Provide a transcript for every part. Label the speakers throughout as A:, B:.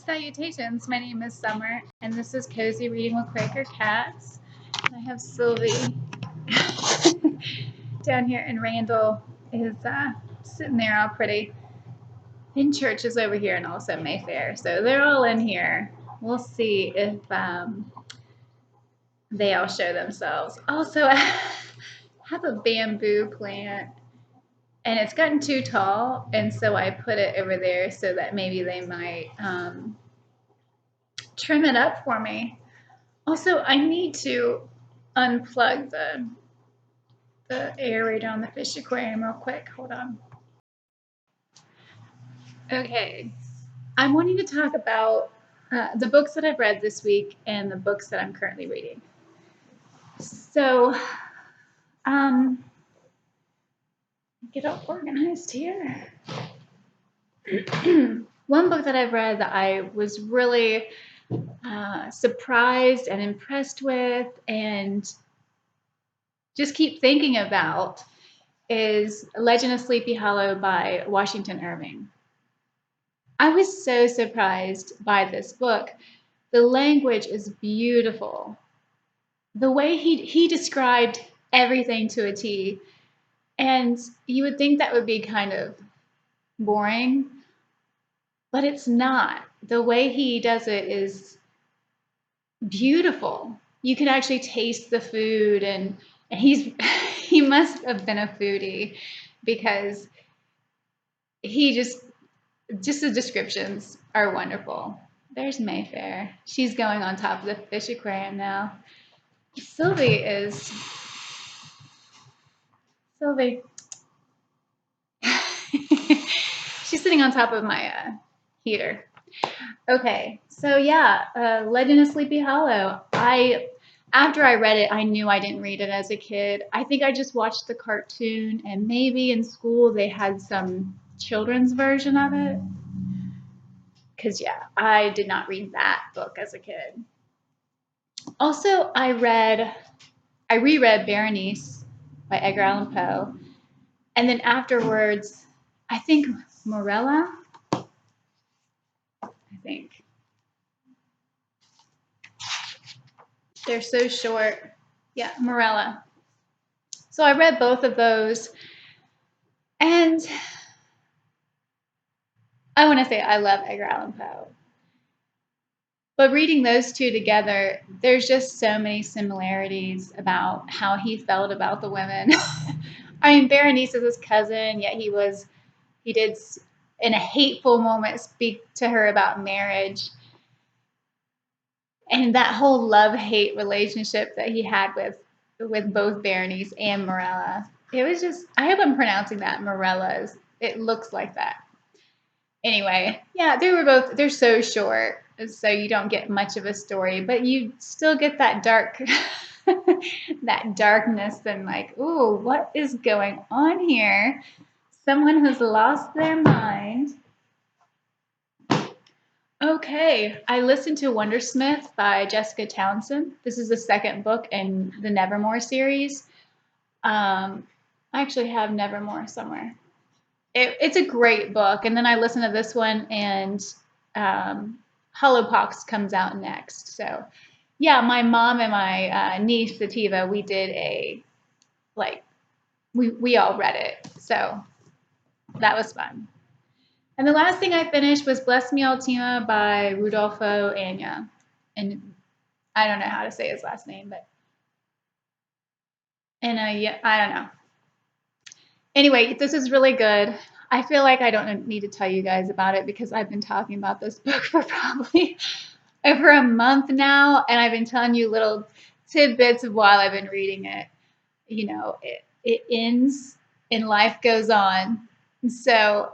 A: Salutations, my name is Summer, and this is Cozy Reading with Quaker Cats. And I have Sylvie down here, and Randall is sitting there all pretty. And Church is over here, and also Mayfair. So they're all in here. We'll see if they all show themselves. Also, I have a bamboo plant, and it's gotten too tall, and so I put it over there so that maybe they might trim it up for me. Also, I need to unplug the aerator on the fish aquarium real quick. Hold on. Okay, I'm wanting to talk about the books that I've read this week and the books that I'm currently reading. So, get all organized here. One book that I've read that I was really surprised and impressed with and just keep thinking about is Legend of Sleepy Hollow by Washington Irving. I was so surprised by this book. The language is beautiful. The way he described everything to a T, and you would think that would be kind of boring, but it's not. The way he does it is beautiful. You can actually taste the food, and he must have been a foodie because he just the descriptions are wonderful. There's Mayfair. She's going on top of the fish aquarium now. Sylvie. She's sitting on top of my heater. Okay, so yeah, Legend of Sleepy Hollow. After I read it, I knew I didn't read it as a kid. I think I just watched the cartoon, and maybe in school they had some children's version of it. Because, yeah, I did not read that book as a kid. Also, I reread Berenice by Edgar Allan Poe. And then afterwards, I think Morella. They're so short. Yeah, Morella. So I read both of those. And I want to say I love Edgar Allan Poe. But reading those two together, there's just so many similarities about how he felt about the women. I mean, Berenice is his cousin, yet he did, in a hateful moment, speak to her about marriage. And that whole love-hate relationship that he had with both Berenice and Morella. It was just, I hope I'm pronouncing that, Morella's. It looks like that. Anyway, yeah, they're so short, so you don't get much of a story, but you still get that that darkness and like, ooh, what is going on here? Someone has lost their mind. Okay, I listened to Wondersmith by Jessica Townsend. This is the second book in the Nevermore series. I actually have Nevermore somewhere. It's a great book. And then I listened to this one, and Hollowpox comes out next. So, yeah, my mom and my niece, Sativa, we did we all read it. So that was fun. And the last thing I finished was Bless Me Ultima by Rudolfo Anya. And I don't know how to say his last name, but yeah, I don't know. Anyway, this is really good. I feel like I don't need to tell you guys about it because I've been talking about this book for probably over a month now, and I've been telling you little tidbits of while I've been reading it. You know, it ends and life goes on. So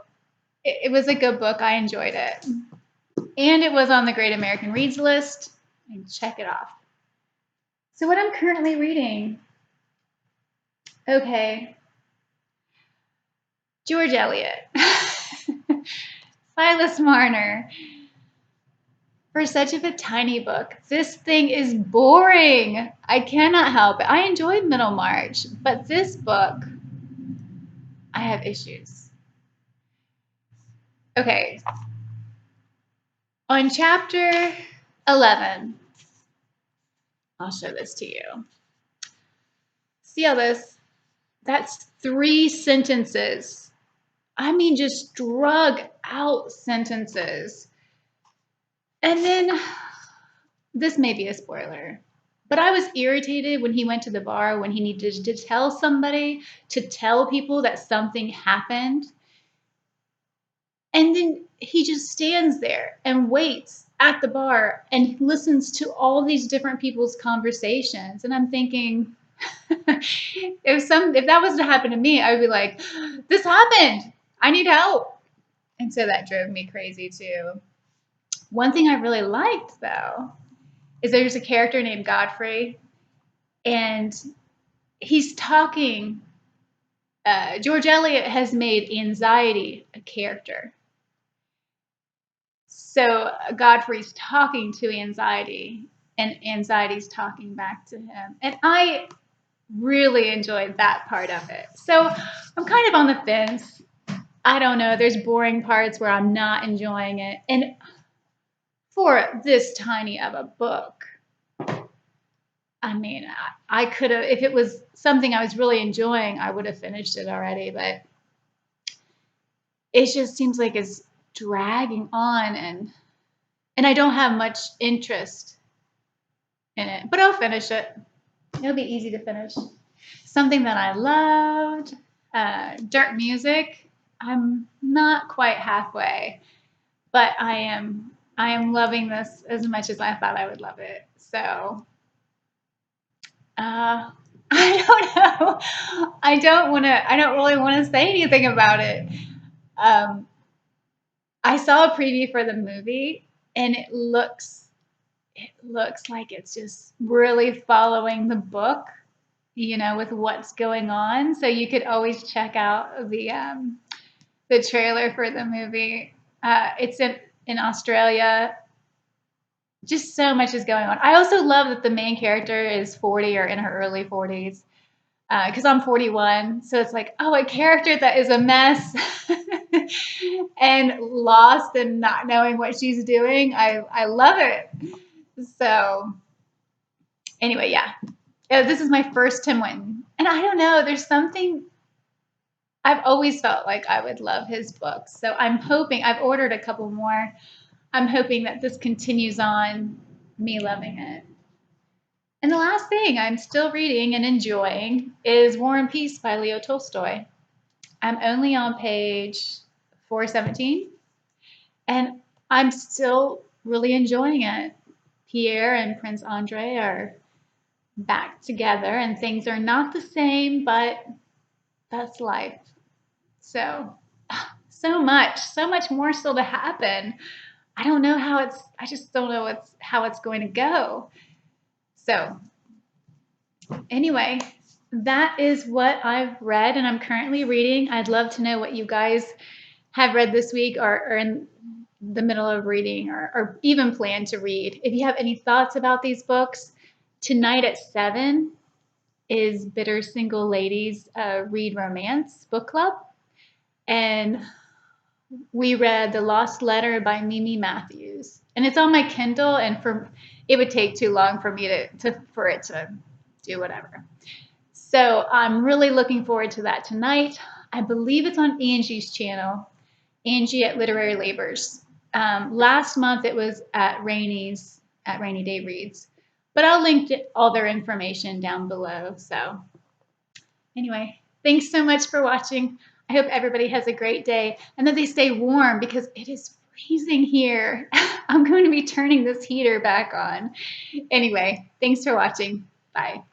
A: it was a good book. I enjoyed it. And it was on the Great American Reads list. And check it off. So what I'm currently reading. Okay. George Eliot. Silas Marner. For such of a tiny book, this thing is boring. I cannot help it. I enjoyed Middlemarch, but this book, I have issues. Okay. On chapter 11, I'll show this to you. See all this? That's 3 sentences. I mean, just drug out sentences. And then, this may be a spoiler, but I was irritated when he went to the bar when he needed to tell somebody, to tell people that something happened. And then he just stands there and waits at the bar and listens to all these different people's conversations. And I'm thinking, if that was to happen to me, I would be like, this happened. I need help. And so that drove me crazy too. One thing I really liked though is there's a character named Godfrey, and he's talking. George Eliot has made anxiety a character. So Godfrey's talking to anxiety, and anxiety's talking back to him. And I really enjoyed that part of it. So I'm kind of on the fence. I don't know. There's boring parts where I'm not enjoying it. And for this tiny of a book, I mean, I could have, if it was something I was really enjoying, I would have finished it already. But it just seems like it's dragging on, and I don't have much interest in it. But I'll finish it. It'll be easy to finish. Something that I loved, Dirt Music. I'm not quite halfway, but I am loving this as much as I thought I would love it. So I don't know. I don't really want to say anything about it. I saw a preview for the movie, and it looks like it's just really following the book, with what's going on. So you could always check out the trailer for the movie. It's in Australia. Just so much is going on. I also love that the main character is 40 or in her early 40s, because I'm 41. So it's like, oh, a character that is a mess and lost and not knowing what she's doing. I love it. So anyway, yeah. This is my first Tim Winton. And I don't know, there's something, I've always felt like I would love his books. So I'm hoping, I've ordered a couple more. I'm hoping that this continues on me loving it. And the last thing I'm still reading and enjoying is War and Peace by Leo Tolstoy. I'm only on page 417, and I'm still really enjoying it. Pierre and Prince Andre are back together, and things are not the same, but that's life. So much more still to happen. I don't know I just don't know how it's going to go. So anyway, that is what I've read and I'm currently reading. I'd love to know what you guys have read this week or are in the middle of reading or even plan to read. If you have any thoughts about these books, tonight at 7 is Bitter Single Ladies Read Romance Book Club. And we read The Lost Letter by Mimi Matthews. And it's on my Kindle, and it would take too long for me for it to do whatever. So I'm really looking forward to that tonight. I believe it's on Angie's channel, Angie at Literary Labors. Last month it was at Rainy Day Reads, but I'll link all their information down below. So anyway, thanks so much for watching. I hope everybody has a great day and that they stay warm because it is freezing here. I'm going to be turning this heater back on. Anyway, thanks for watching. Bye.